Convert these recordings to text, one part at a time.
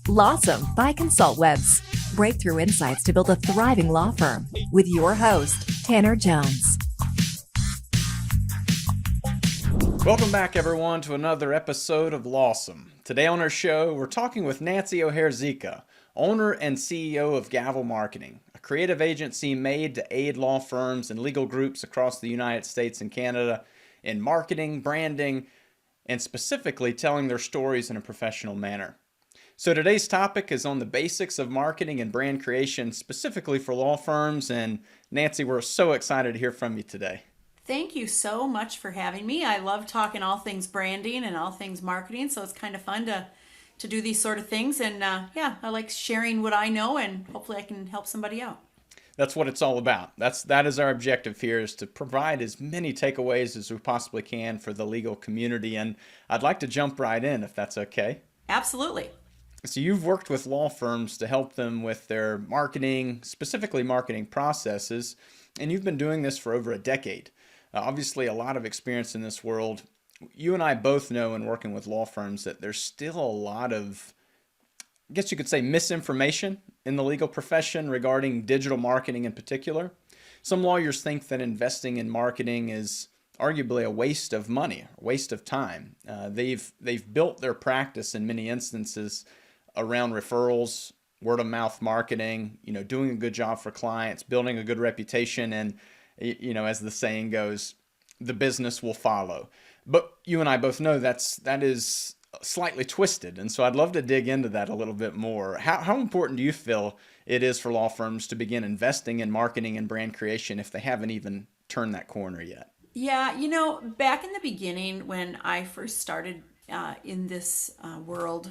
Lawsome by ConsultWebs. Breakthrough insights to build a thriving law firm with your host, Tanner Jones. Welcome back, everyone, to another episode of Lawsome. Today on our show, we're talking with Nancy O'Hare-Zika, owner and CEO of Gavel Marketing, a creative agency made to aid law firms and legal groups across the United States and Canada in marketing, branding, and specifically telling their stories in a professional manner. So today's topic is on the basics of marketing and brand creation, specifically for law firms. And Nancy, we're so excited to hear from you today. Thank you so much for having me. I love talking all things branding and all things marketing, so it's kind of fun to do these sort of things. And I like sharing what I know, and hopefully I can help somebody out. That's what it's all about. That is our objective here, is to provide as many takeaways as we possibly can for the legal community. And I'd like to jump right in, if that's okay. Absolutely. So you've worked with law firms to help them with their marketing, specifically marketing processes, and you've been doing this for over a decade. Obviously, a lot of experience in this world. You and I both know in working with law firms that there's still a lot of, I guess you could say, misinformation in the legal profession regarding digital marketing in particular. Some lawyers think that investing in marketing is arguably a waste of money, a waste of time. They've built their practice in many instances around referrals, word of mouth marketing, doing a good job for clients, building a good reputation, and as the saying goes, the business will follow. But you and I both know that is slightly twisted. And so I'd love to dig into that a little bit more. How important do you feel it is for law firms to begin investing in marketing and brand creation if they haven't even turned that corner yet? Yeah, back in the beginning when I first started in this world,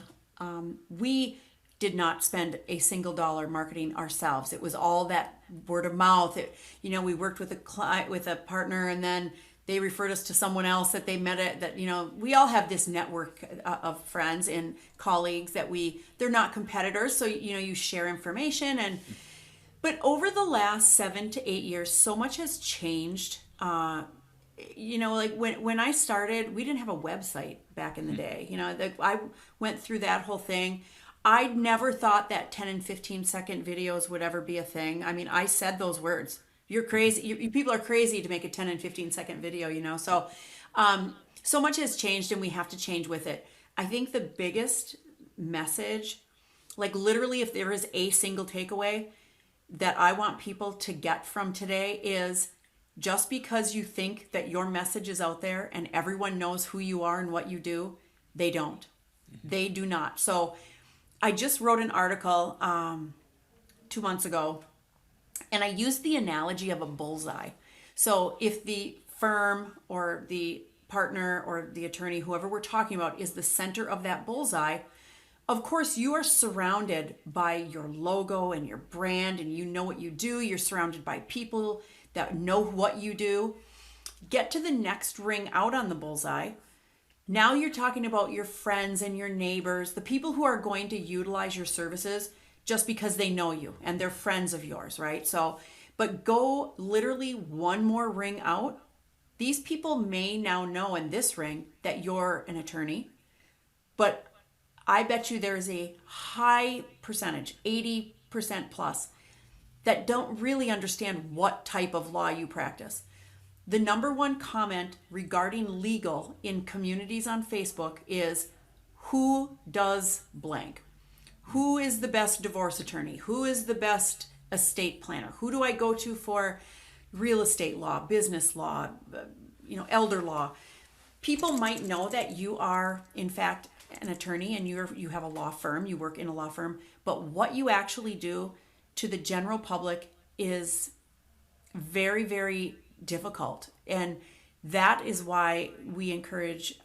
we did not spend a single dollar marketing ourselves. It was all that word of mouth. We worked with a client, with a partner, and then they referred us to someone else that they met at that, we all have this network of friends and colleagues that they're not competitors. So, you share information but over the last 7 to 8 years, so much has changed. Like when I started, we didn't have a website back in the day. I went through that whole thing. I never thought that 10 and 15 second videos would ever be a thing. I mean, I said those words. You're crazy. You people are crazy to make a 10 and 15 second video, So, so much has changed and we have to change with it. I think the biggest message, like literally if there is a single takeaway that I want people to get from today, is just because you think that your message is out there and everyone knows who you are and what you do, they don't. They do not. So I just wrote an article 2 months ago, and I used the analogy of a bullseye. So if the firm or the partner or the attorney, whoever we're talking about, is the center of that bullseye, of course you are surrounded by your logo and your brand, and you know what you do. You're surrounded by people that know what you do. Get to the next ring out on the bullseye. Now you're talking about your friends and your neighbors, the people who are going to utilize your services just because they know you and they're friends of yours, right? So, but go literally one more ring out. These people may now know in this ring that you're an attorney, but I bet you there's a high percentage, 80% plus, that don't really understand what type of law you practice. The number one comment regarding legal in communities on Facebook is, who does blank? Who is the best divorce attorney? Who is the best estate planner? Who do I go to for real estate law, business law, elder law? People might know that you are, in fact, an attorney and you have a law firm, you work in a law firm, but what you actually do to the general public is very, very difficult. And that is why we encourage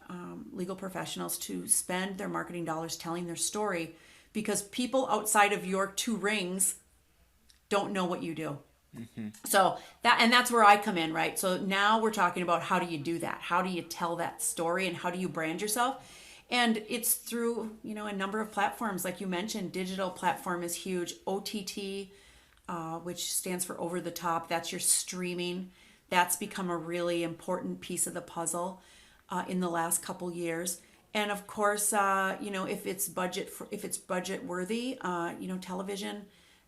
legal professionals to spend their marketing dollars telling their story, because people outside of your 2 rings don't know what you do. Mm-hmm. So that's where I come in, right? So now we're talking about, how do you do that? How do you tell that story, and how do you brand yourself? And it's through, a number of platforms. Like you mentioned, digital platform is huge. OTT, which stands for over the top. That's your streaming. That's become a really important piece of the puzzle in the last couple years. And of course, if it's budget worthy, television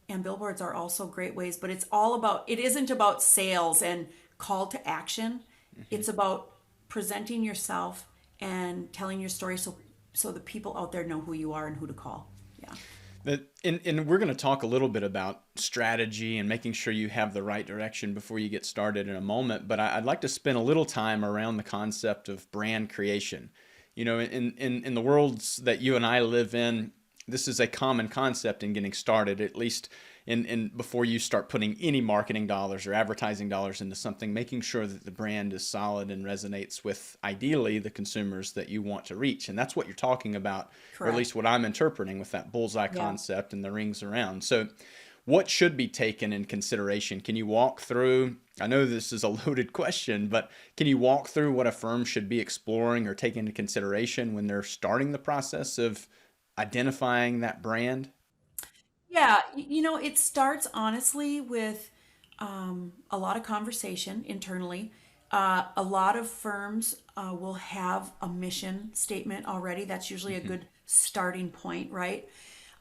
and billboards are also great ways. But it isn't about sales and call to action. Mm-hmm. It's about presenting yourself and telling your story so the people out there know who you are and who to call. Yeah. And we're going to talk a little bit about strategy and making sure you have the right direction before you get started in a moment. But I'd like to spend a little time around the concept of brand creation. In the worlds that you and I live in, this is a common concept in getting started, at least in before you start putting any marketing dollars or advertising dollars into something, making sure that the brand is solid and resonates with ideally the consumers that you want to reach. And that's what you're talking about, or at Correct. least what I'm interpreting with that bullseye Yeah. concept and the rings around. So what should be taken in consideration? Can you walk through, I know this is a loaded question, but can you walk through what a firm should be exploring or take into consideration when they're starting the process of identifying that brand? Yeah, it starts honestly with a lot of conversation internally. A lot of firms will have a mission statement already. That's usually a good starting point, right?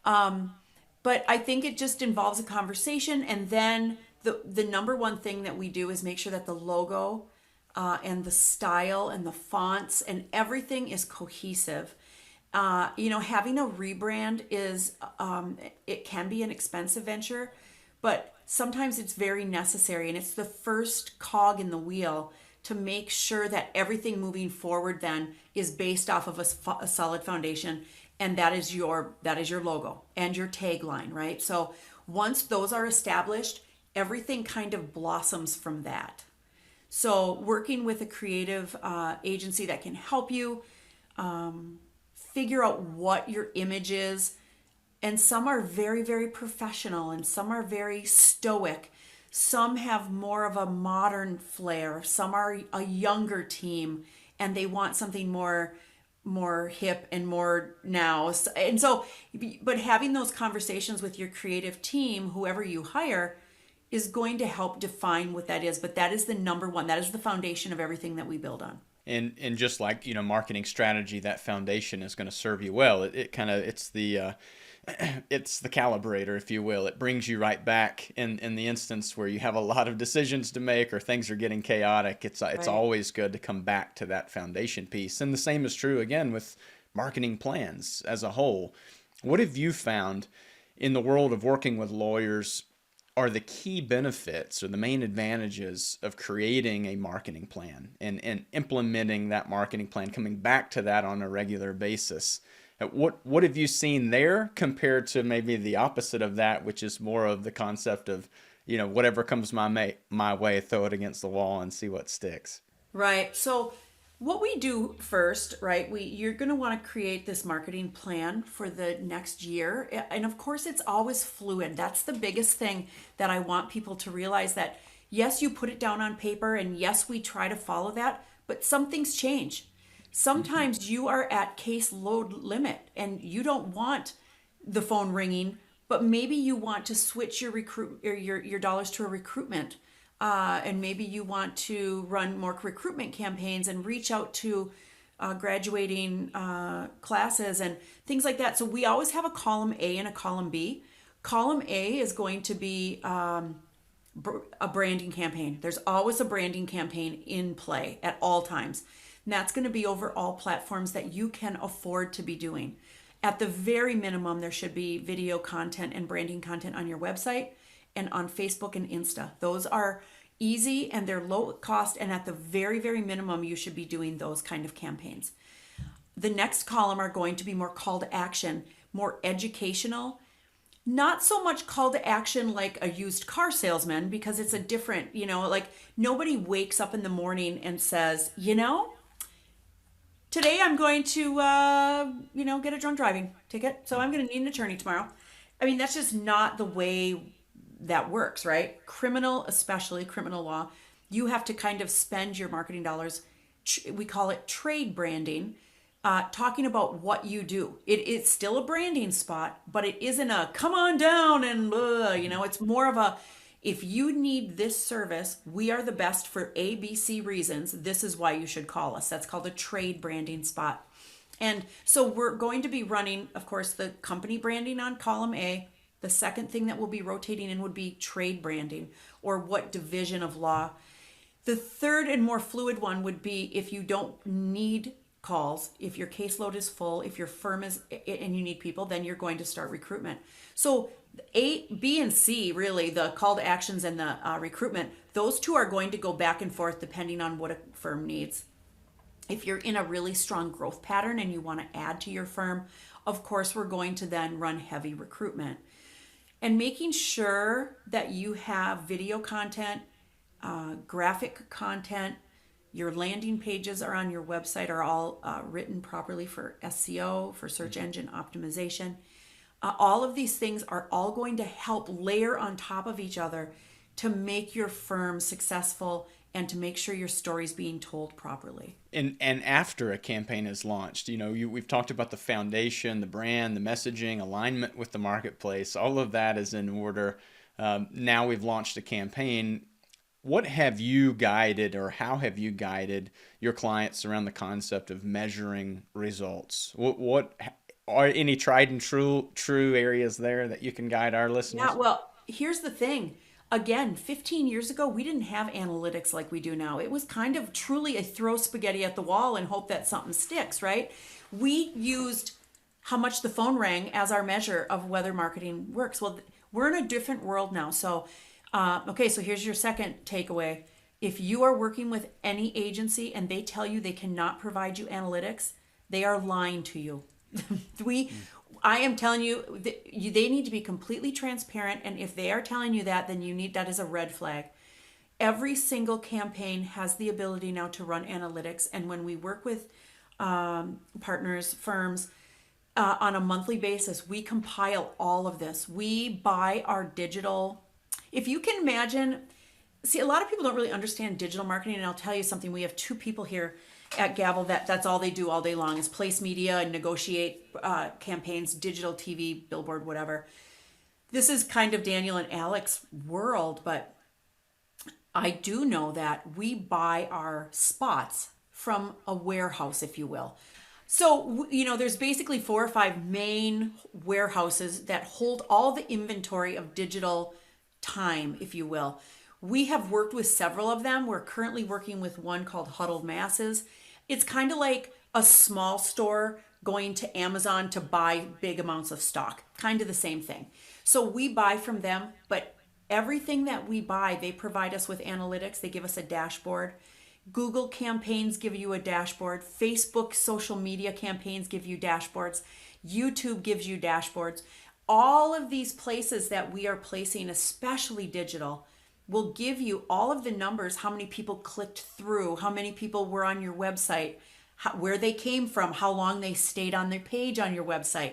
But I think it just involves a conversation, and then the number one thing that we do is make sure that the logo and the style and the fonts and everything is cohesive. Having a rebrand it can be an expensive venture, but sometimes it's very necessary, and it's the first cog in the wheel to make sure that everything moving forward then is based off of a solid foundation, and that is your logo and your tagline, right? So once those are established, everything kind of blossoms from that. So working with a creative agency that can help you figure out what your image is. And some are very, very professional, and some are very stoic. Some have more of a modern flair. Some are a younger team and they want something more hip and more now. And so, but having those conversations with your creative team, whoever you hire, is going to help define what that is. But that is the number one. That is the foundation of everything that we build on. And just like, marketing strategy, that foundation is going to serve you well. It kind of, it's the it's the calibrator, if you will. It brings you right back in the instance where you have a lot of decisions to make or things are getting chaotic. It's Right. always good to come back to that foundation piece. And the same is true again with marketing plans as a whole. What have you found in the world of working with lawyers are the key benefits or the main advantages of creating a marketing plan and implementing that marketing plan, coming back to that on a regular basis? What have you seen there compared to maybe the opposite of that, which is more of the concept of, whatever comes my way, throw it against the wall and see what sticks? Right. So what we do first, right? You're going to want to create this marketing plan for the next year. And of course, it's always fluid. That's the biggest thing that I want people to realize, that yes, you put it down on paper, and yes, we try to follow that, but some things change. Sometimes you are at case load limit and you don't want the phone ringing, but maybe you want to switch your your dollars to a recruitment, and maybe you want to run more recruitment campaigns and reach out to graduating classes and things like that. So we always have a column A and a column B. Column A is going to be a branding campaign. There's always a branding campaign in play at all times. And that's going to be over all platforms that you can afford to be doing. At the very minimum, there should be video content and branding content on your website and on Facebook and Insta. Those are easy and they're low cost. And at the very, very minimum, you should be doing those kind of campaigns. The next column are going to be more call to action, more educational. Not so much call to action like a used car salesman, because it's a different, like nobody wakes up in the morning and says, today I'm going to, get a drunk driving ticket. So I'm going to need an attorney tomorrow. I mean, that's just not the way that works, right? Criminal, especially criminal law, you have to kind of spend your marketing dollars. We call it trade branding, talking about what you do. It's still a branding spot, but it isn't a come on down and, it's more of a, if you need this service, we are the best for A, B, C reasons. This is why you should call us. That's called a trade branding spot. And so we're going to be running, of course, the company branding on column A. The second thing that we'll be rotating in would be trade branding, or what division of law. The third and more fluid one would be if you don't need calls, if your caseload is full, if your firm is, and you need people, then you're going to start recruitment. So A, B, and C, really, the call to actions and the recruitment, those two are going to go back and forth depending on what a firm needs. If you're in a really strong growth pattern and you want to add to your firm, of course, we're going to then run heavy recruitment. And making sure that you have video content, graphic content, your landing pages are on your website are all written properly for SEO, for search engine optimization. All of these things are all going to help layer on top of each other to make your firm successful and to make sure your story's being told properly. And after a campaign is launched, we've talked about the foundation, the brand, the messaging, alignment with the marketplace. All of that is in order. Now we've launched a campaign. What have you guided, or how have you guided your clients around the concept of measuring results? What are any tried and true areas there that you can guide our listeners? Yeah, well, here's the thing. Again, 15 years ago, we didn't have analytics like we do now. It was kind of truly a throw spaghetti at the wall and hope that something sticks, right? We used how much the phone rang as our measure of whether marketing works. Well, we're in a different world now. So, okay, so here's your second takeaway. If you are working with any agency and they tell you they cannot provide you analytics, they are lying to you. I am telling you, they need to be completely transparent. And if they are telling you that, then that is a red flag. Every single campaign has the ability now to run analytics. And when we work with partners, firms, on a monthly basis, we compile all of this. We buy our digital. If you can imagine, see, a lot of people don't really understand digital marketing. And I'll tell you something. We have two people here at Gavel that's all they do all day long is place media and negotiate campaigns, digital TV, billboard, whatever. This is kind of Daniel and Alex's world, but I do know that we buy our spots from a warehouse, if you will. So, there's basically 4 or 5 main warehouses that hold all the inventory of digital time, if you will. We have worked with several of them. We're currently working with one called Huddled Masses. It's kind of like a small store going to Amazon to buy big amounts of stock. Kind of the same thing. So we buy from them, but everything that we buy, they provide us with analytics. They give us a dashboard. Google campaigns give you a dashboard. Facebook social media campaigns give you dashboards. YouTube gives you dashboards. All of these places that we are placing, especially digital, will give you all of the numbers, how many people clicked through, how many people were on your website, where they came from, how long they stayed on their page on your website.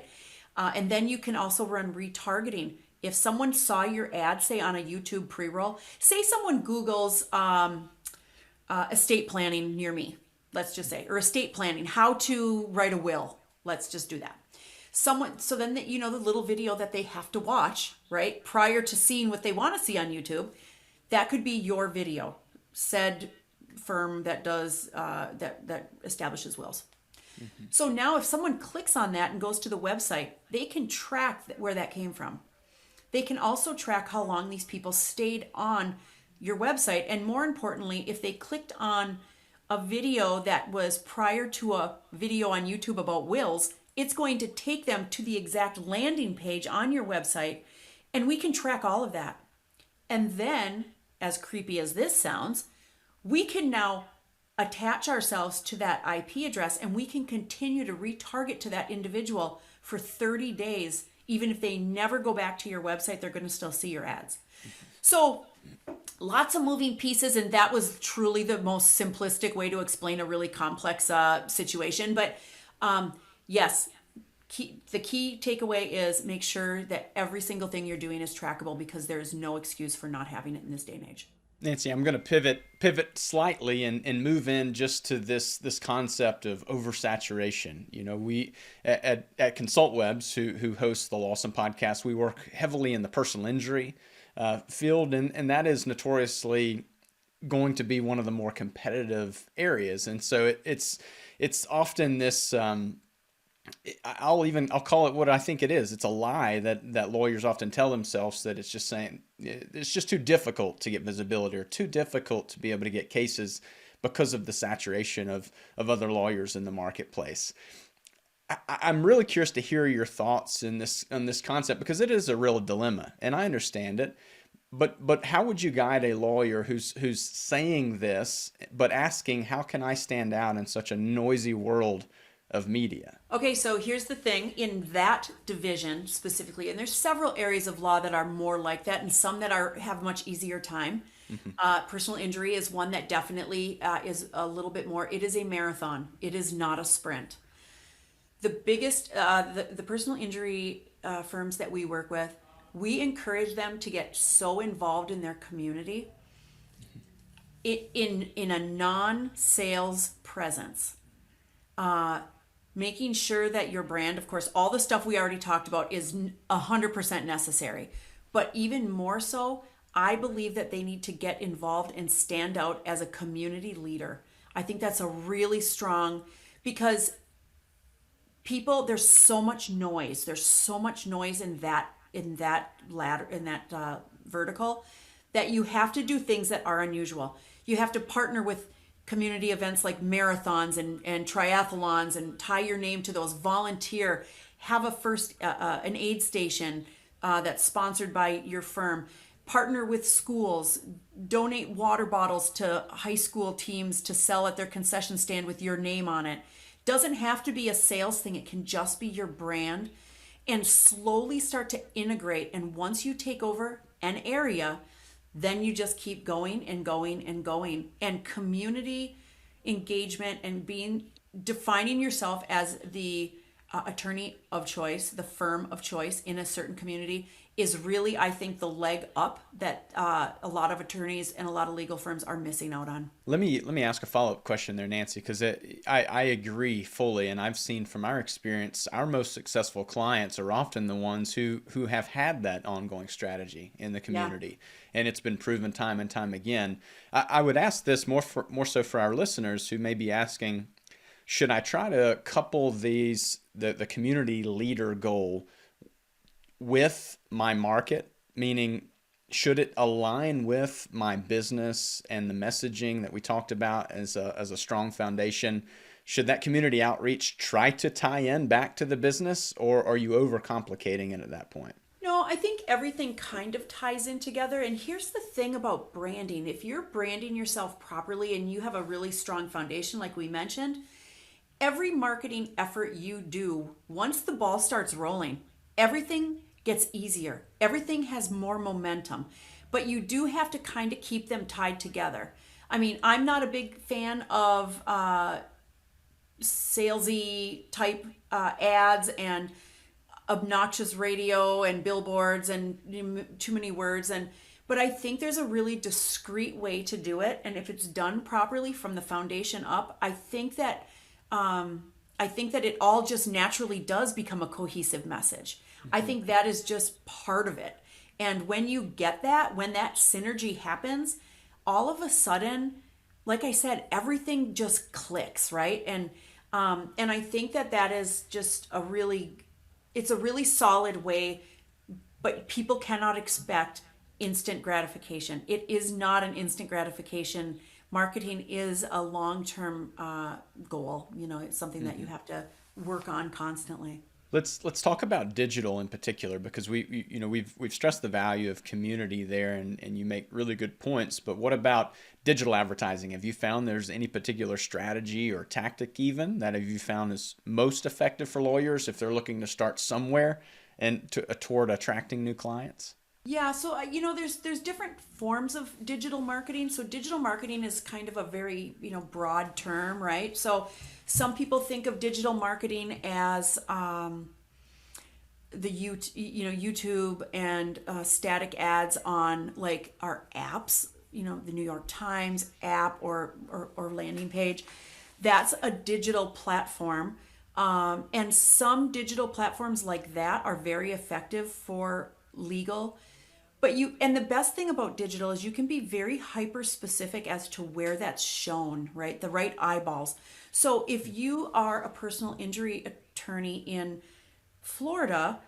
And then you can also run retargeting. If someone saw your ad, say on a YouTube pre-roll, say someone Googles estate planning near me, let's just say, or estate planning, how to write a will. Let's just do that. So then the little video that they have to watch, right, prior to seeing what they want to see on YouTube, that could be your video, said firm that does that establishes wills. Mm-hmm. So now if someone clicks on that and goes to the website, they can track where that came from. They can also track how long these people stayed on your website. And more importantly, if they clicked on a video that was prior to a video on YouTube about wills, it's going to take them to the exact landing page on your website, and we can track all of that. And then, as creepy as this sounds, we can now attach ourselves to that IP address, and we can continue to retarget to that individual for 30 days. Even if they never go back to your website, they're going to still see your ads. So lots of moving pieces, and that was truly the most simplistic way to explain a really complex situation. But yes, the key takeaway is make sure that every single thing you're doing is trackable, because there is no excuse for not having it in this day and age. Nancy, I'm going to pivot slightly and move in just to this concept of oversaturation. We at ConsultWebs, who hosts the Lawson podcast, we work heavily in the personal injury field, and that is notoriously going to be one of the more competitive areas. And so it's often this I'll call it what I think it is. It's a lie that lawyers often tell themselves, that it's just saying it's just too difficult to get visibility, or too difficult to be able to get cases because of the saturation of other lawyers in the marketplace. I'm really curious to hear your thoughts in this on this concept, because it is a real dilemma, and I understand it. But how would you guide a lawyer who's saying this but asking, how can I stand out in such a noisy world of media? Okay, so here's the thing in that division specifically, and there's several areas of law that are more like that, and some that are have much easier time. Personal injury is one that definitely is a little bit more. It is a marathon. It is not a sprint. The biggest, the personal injury firms that we work with, we encourage them to get so involved in their community in a non-sales presence. Making sure that your brand, of course, all the stuff we already talked about is 100% necessary. But even more so, I believe that they need to get involved and stand out as a community leader. I think that's a really strong, because people, there's so much noise. There's so much noise in that ladder, in that vertical, that you have to do things that are unusual. You have to partner with community events like marathons and triathlons, and tie your name to those. Volunteer, have an aid station that's sponsored by your firm. Partner with schools, donate water bottles to high school teams to sell at their concession stand with your name on it. Doesn't have to be a sales thing, it can just be your brand. And slowly start to integrate, and once you take over an area, then you just keep going and going and going. And community engagement and defining yourself as the attorney of choice, the firm of choice in a certain community, is really, I think, the leg up that a lot of attorneys and a lot of legal firms are missing out on. Let me ask a follow-up question there, Nancy, because I agree fully, and I've seen from our experience, our most successful clients are often the ones who have had that ongoing strategy in the community, and it's been proven time and time again. I would ask this more so for our listeners who may be asking, should I try to couple the community leader goal with my market? Meaning, should it align with my business and the messaging that we talked about as a strong foundation? Should that community outreach try to tie in back to the business, or are you overcomplicating it at that point? No, I think everything kind of ties in together. And here's the thing about branding. If you're branding yourself properly and you have a really strong foundation, like we mentioned, every marketing effort you do, once the ball starts rolling, everything gets easier. Everything has more momentum. But you do have to kind of keep them tied together. I mean, I'm not a big fan of salesy type ads and obnoxious radio and billboards and too many words, but I think there's a really discreet way to do it, and if it's done properly from the foundation up, I think that it all just naturally does become a cohesive message. I think that is just part of it. And when you get that, when that synergy happens, all of a sudden, like I said, everything just clicks, right? And I think that is just it's a really solid way, but people cannot expect instant gratification. It is not an instant gratification. Marketing is a long-term goal. It's something that you have to work on constantly. Let's talk about digital in particular, because we've stressed the value of community there, and you make really good points. But what about digital advertising? Have you found there's any particular strategy or tactic even that have you found is most effective for lawyers if they're looking to start somewhere and toward attracting new clients? Yeah, so there's different forms of digital marketing. So digital marketing is kind of a very broad term, right? So some people think of digital marketing as YouTube and static ads on like our apps, the New York Times app or landing page. That's a digital platform, and some digital platforms like that are very effective for legal. And the best thing about digital is you can be very hyper specific as to where that's shown, right? The right eyeballs. So if you are a personal injury attorney in Florida,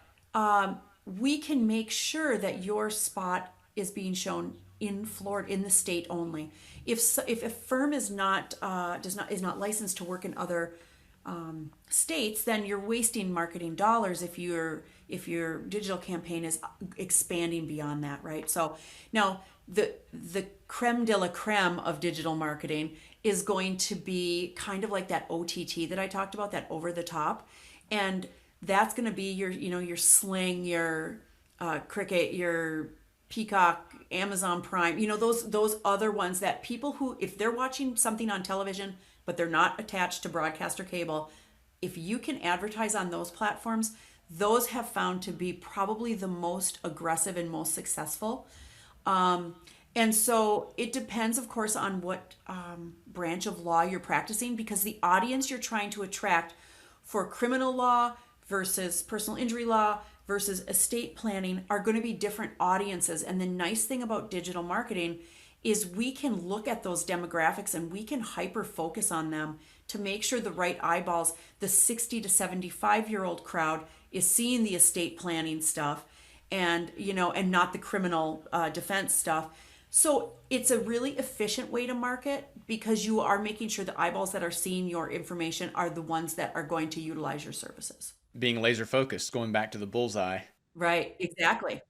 we can make sure that your spot is being shown in Florida, in the state only. If a firm is not licensed to work in other states, then you're wasting marketing dollars if your digital campaign is expanding beyond that, right? So now the creme de la creme of digital marketing is going to be kind of like that OTT that I talked about, that over the top, and that's going to be your Sling, your Cricket, your Peacock, Amazon Prime, those other ones that people who, if they're watching something on television but they're not attached to broadcast or cable, if you can advertise on those platforms, those have found to be probably the most aggressive and most successful. And so it depends, of course, on what branch of law you're practicing, because the audience you're trying to attract for criminal law versus personal injury law versus estate planning are going to be different audiences. And the nice thing about digital marketing is we can look at those demographics and we can hyper focus on them to make sure the right eyeballs, the 60 to 75-year-old crowd, is seeing the estate planning stuff and not the criminal defense stuff. So it's a really efficient way to market, because you are making sure the eyeballs that are seeing your information are the ones that are going to utilize your services. Being laser focused, going back to the bullseye. Right. Exactly.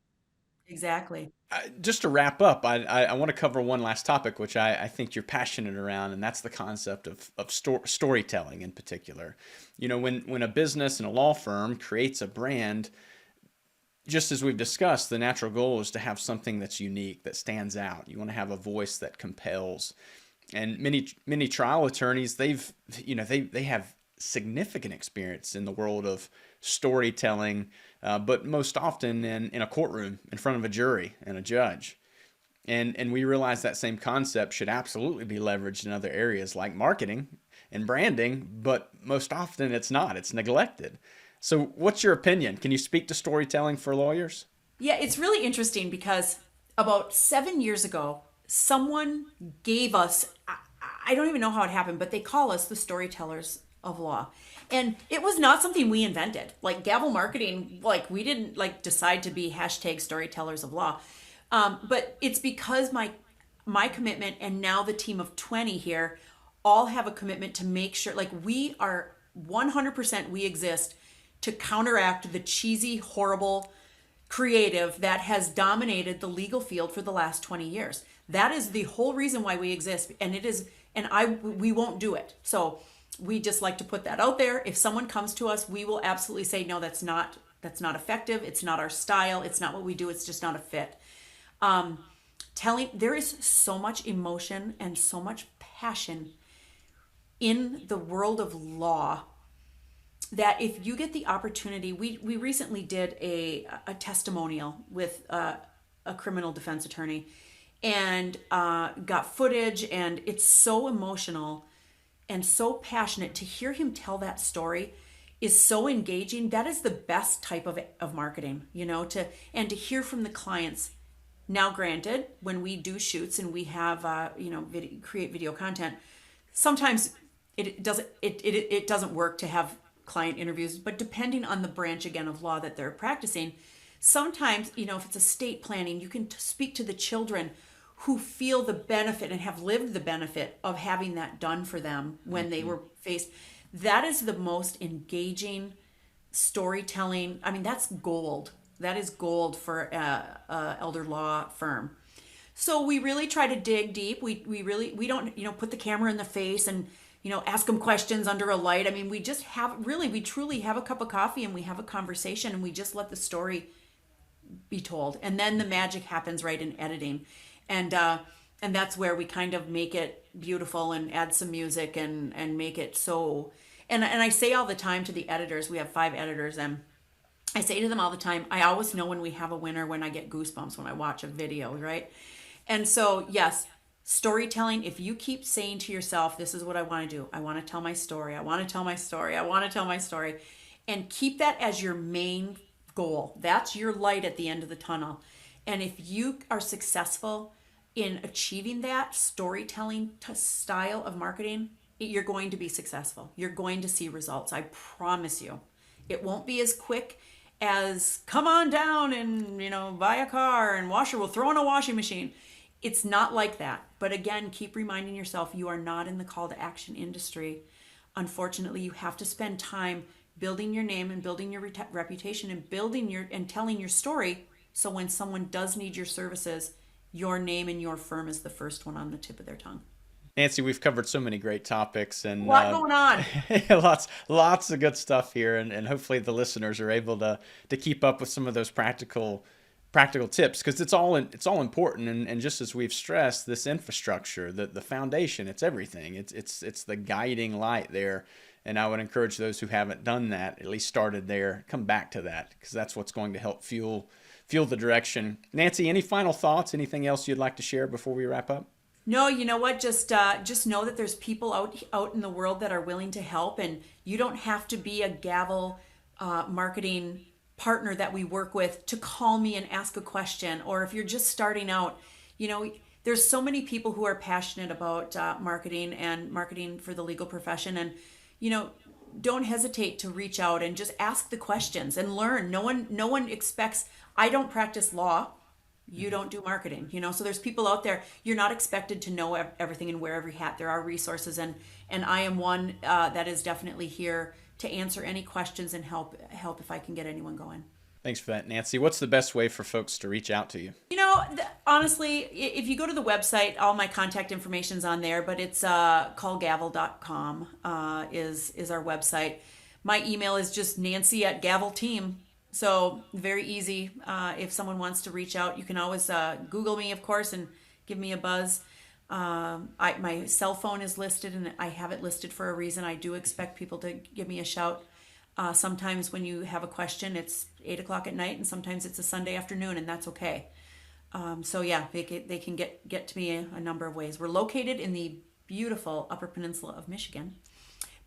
Just to wrap up, I want to cover one last topic, which I think you're passionate around, and that's the concept of storytelling in particular. When a business and a law firm creates a brand, just as we've discussed, the natural goal is to have something that's unique, that stands out. You want to have a voice that compels. And many trial attorneys, they have significant experience in the world of storytelling, but most often in a courtroom in front of a jury and a judge. And we realize that same concept should absolutely be leveraged in other areas like marketing and branding, but most often it's not. It's neglected. So what's your opinion? Can you speak to storytelling for lawyers? Yeah, it's really interesting because about 7 years ago, someone gave us, I don't even know how it happened, but they call us the storytellers of law. And it was not something we invented. Like gavel marketing, like we didn't decide to be hashtag storytellers of law. But it's because my commitment, and now the team of 20 here, all have a commitment to make sure, we are 100%, we exist to counteract the cheesy, horrible creative that has dominated the legal field for the last 20 years. That is the whole reason why we exist, and we won't do it. So we just like to put that out there. If someone comes to us, we will absolutely say, no, that's not effective. It's not our style. It's not what we do. It's just not a fit. There is so much emotion and so much passion in the world of law that if you get the opportunity, we recently did a testimonial with a criminal defense attorney, and got footage, and it's so emotional and so passionate. To hear him tell that story is so engaging. That is the best type of marketing, to hear from the clients. Now, granted, when we do shoots and we have create video content, sometimes it doesn't work to have client interviews, but depending on the branch again of law that they're practicing, sometimes, if it's estate planning, you can speak to the children who feel the benefit and have lived the benefit of having that done for them when they were faced. That is the most engaging storytelling. I mean, that's gold. That is gold for a elder law firm. So we really try to dig deep. We don't put the camera in the face and ask them questions under a light. I mean, we truly have a cup of coffee and we have a conversation, and we just let the story be told. And then the magic happens right in editing. And that's where we kind of make it beautiful and add some music and make it so. And I say all the time to the editors, we have 5 editors, and I say to them all the time, I always know when we have a winner when I get goosebumps when I watch a video, right? And so, yes, storytelling, if you keep saying to yourself, this is what I want to do. I want to tell my story. I want to tell my story. I want to tell my story. And keep that as your main goal. That's your light at the end of the tunnel. And if you are successful in achieving that storytelling style of marketing, you're going to be successful. You're going to see results. I promise you. It won't be as quick as come on down and, buy a car and we'll throw in a washing machine. It's not like that. But again, keep reminding yourself you are not in the call to action industry. Unfortunately, you have to spend time building your name and building your reputation and and telling your story. So when someone does need your services, your name and your firm is the first one on the tip of their tongue. Nancy, we've covered so many great topics and a lot going on. lots of good stuff here, and hopefully the listeners are able to keep up with some of those practical tips, because it's all important, and just as we've stressed, this infrastructure, the foundation, it's everything. It's the guiding light there. And I would encourage those who haven't done that, at least started there, come back to that, because that's what's going to help fuel the direction. Nancy, any final thoughts? Anything else you'd like to share before we wrap up? No, you know what? Just know that there's people out in the world that are willing to help, and you don't have to be a gavel marketing partner that we work with to call me and ask a question. Or if you're just starting out, there's so many people who are passionate about marketing and marketing for the legal profession, and don't hesitate to reach out and just ask the questions and learn. No one expects. I don't practice law. You don't do marketing, so there's people out there. You're not expected to know everything and wear every hat. There are resources, and I am one that is definitely here to answer any questions and help if I can get anyone going. Thanks for that, Nancy. What's the best way for folks to reach out to you? Honestly, if you go to the website, all my contact information's on there, but it's callgavel.com is our website. My email is just Nancy@gavelteam. So very easy. If someone wants to reach out, you can always Google me, of course, and give me a buzz. My cell phone is listed, and I have it listed for a reason. I do expect people to give me a shout. Sometimes when you have a question, it's 8:00 at night, and sometimes it's a Sunday afternoon, and that's okay. So yeah, they can get to me a number of ways. We're located in the beautiful Upper Peninsula of Michigan,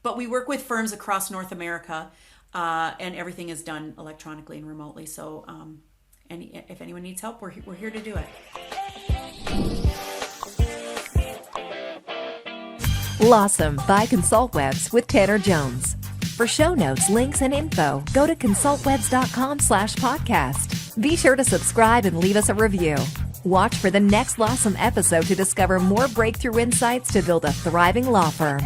but we work with firms across North America. And everything is done electronically and remotely. So if anyone needs help, we're here to do it. Lawsome by ConsultWebs with Tanner Jones. For show notes, links, and info, go to consultwebs.com/podcast. Be sure to subscribe and leave us a review. Watch for the next Lawsome episode to discover more breakthrough insights to build a thriving law firm.